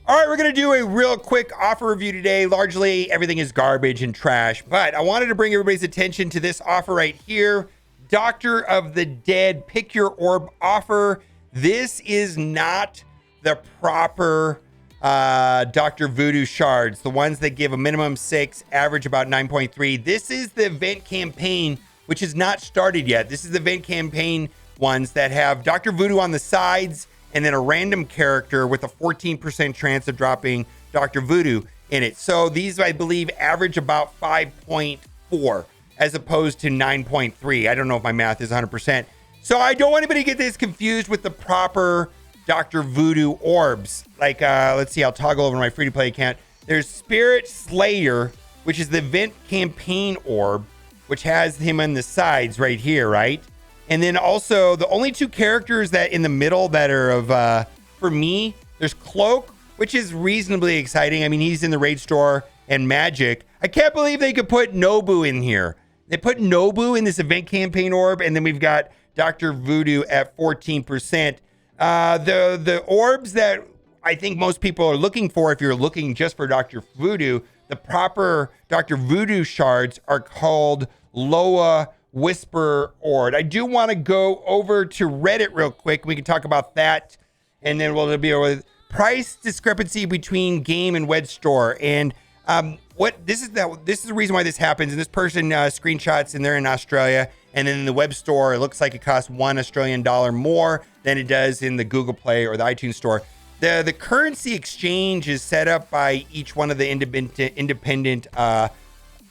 All right, we're going to do a real quick offer review today. Largely, everything is garbage and trash, but I wanted to bring everybody's attention to this offer right here. Doctor of the Dead Pick Your Orb offer. This is not the proper Dr. Voodoo shards, the ones that give a minimum 6, average about 9.3. This is the event campaign, which is not started yet. This is the event campaign ones that have Dr. Voodoo on the sides and then a random character with a 14% chance of dropping Dr. Voodoo in it. So these, I believe, average about 5.4 as opposed to 9.3. I don't know if my math is 100%. So I don't want anybody to get this confused with the proper Dr. Voodoo orbs. Like, let's see, I'll toggle over my free-to-play account. There's Spirit Slayer, which is the event campaign orb, which has him on the sides right here, right? And then also the only two characters that in the middle that are of, for me, there's Cloak, which is reasonably exciting. I mean, he's in the raid store, and Magic. I can't believe they could put Nobu in here. They put Nobu in this event campaign orb, and then we've got Dr. Voodoo at 14%. The orbs that I think most people are looking for, if you're looking just for Dr. Voodoo, the proper Dr. Voodoo shards are called Loa Whisper Orb. I do want to go over to Reddit real quick. We can talk about that, and then we'll be over price discrepancy between game and web store. And this is the reason why this happens. And this person screenshots, and they're in Australia. And then in the web store, it looks like it costs $1 Australian more than it does in the Google Play or the iTunes store. The currency exchange is set up by each one of the independent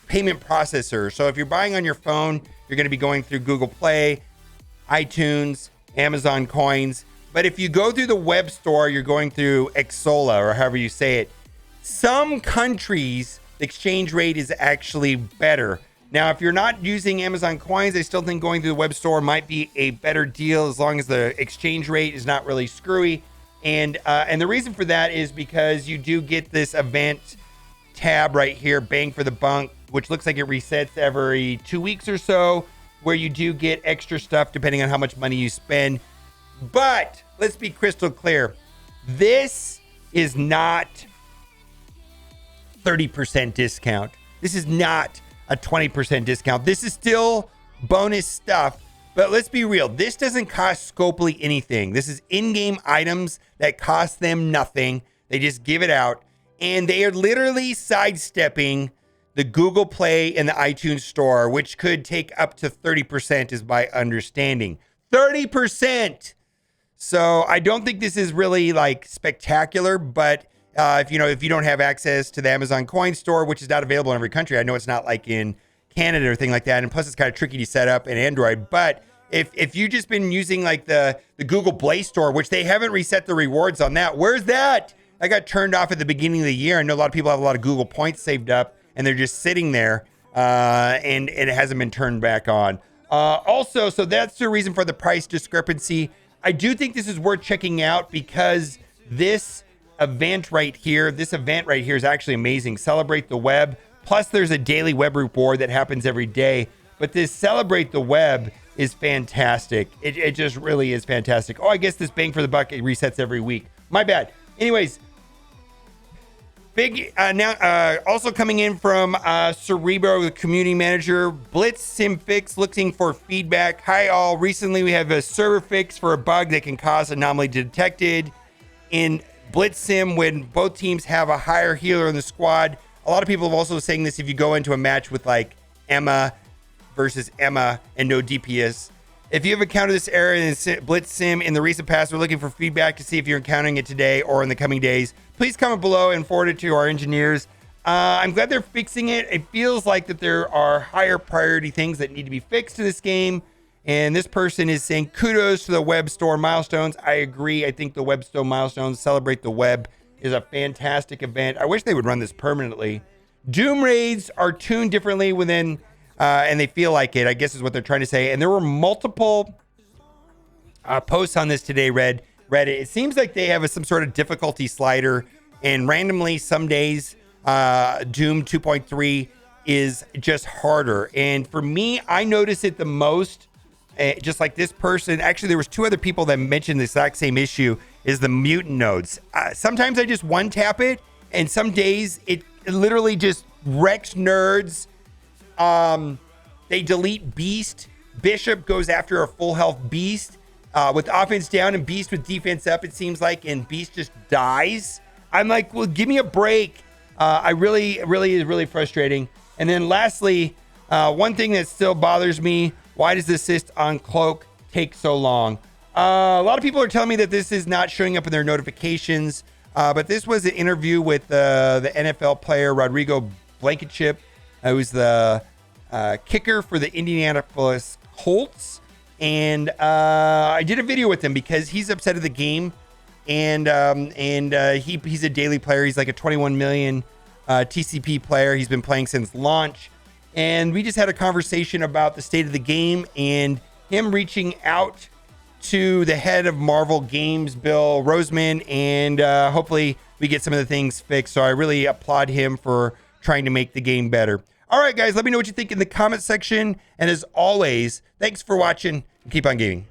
payment processors. So if you're buying on your phone, you're going to be going through Google Play, iTunes, Amazon Coins. But if you go through the web store, you're going through Xsola, or however you say it. Some countries, the exchange rate is actually better. Now, if you're not using Amazon Coins, I still think going through the web store might be a better deal as long as the exchange rate is not really screwy. And the reason for that is because you do get this event tab right here, bang for the buck, which looks like it resets every 2 weeks or so, where you do get extra stuff depending on how much money you spend. But let's be crystal clear. This is not 30% discount. This is not a 20% discount. This is still bonus stuff, but let's be real. This doesn't cost Scopely anything. This is in-game items that cost them nothing. They just give it out, and they are literally sidestepping the Google Play and the iTunes store, which could take up to 30% is my understanding. 30%. So I don't think this is really like spectacular, but if you don't have access to the Amazon Coin store, which is not available in every country, I know it's not like in Canada or thing like that, and plus it's kind of tricky to set up in Android. But if you've just been using like the Google Play Store, which they haven't reset the rewards on that, where's that? I got turned off at the beginning of the year. I know a lot of people have a lot of Google points saved up, and they're just sitting there, and it hasn't been turned back on. Also, so that's the reason for the price discrepancy. I do think this is worth checking out because this event right here is actually amazing. Celebrate the Web. Plus, there's a daily web reward that happens every day. But this Celebrate the Web is fantastic. It just really is fantastic. Oh, I guess this bang for the buck, it resets every week. My bad. Anyways, big now also coming in from Cerebro, the community manager. Blitz Sim Fix looking for feedback. Hi all. Recently we have a server fix for a bug that can cause anomaly detected in Blitz Sim when both teams have a higher healer in the squad. A lot of people have also saying this if you go into a match with like Emma versus Emma and no DPS. If you have encountered this error in Blitz Sim in the recent past, we're looking for feedback to see if you're encountering it today or in the coming days. Please comment below and forward it to our engineers. I'm glad they're fixing it. It feels like that there are higher priority things that need to be fixed in this game. And this person is saying kudos to the web store milestones. I agree. I think the web store milestones, Celebrate the Web, is a fantastic event. I wish they would run this permanently. Doom raids are tuned differently within, and they feel like it, I guess is what they're trying to say. And there were multiple posts on this today, Reddit. It seems like they have some sort of difficulty slider, and randomly some days Doom 2.3 is just harder. And for me, I notice it the most. Just like this person, actually there was two other people that mentioned the exact same issue. is the mutant nodes. Sometimes I just one tap it, and some days it literally just wrecks nerds. They delete Beast. Bishop goes after a full health Beast with offense down and Beast with defense up, it seems like, and Beast just dies. I'm like, well, give me a break. I really is really frustrating. And then lastly, one thing that still bothers me, why does the assist on Cloak take so long? A lot of people are telling me that this is not showing up in their notifications, but this was an interview with the NFL player Rodrigo Blankenship, who's the kicker for the Indianapolis Colts. And I did a video with him because he's upset at the game, and he's a daily player. He's like a 21 million TCP player. He's been playing since launch, and we just had a conversation about the state of the game and him reaching out to the head of Marvel Games, Bill Roseman, and hopefully we get some of the things fixed. So I really applaud him for trying to make the game better. All right, guys, let me know what you think in the comment section. And as always, thanks for watching and keep on gaming.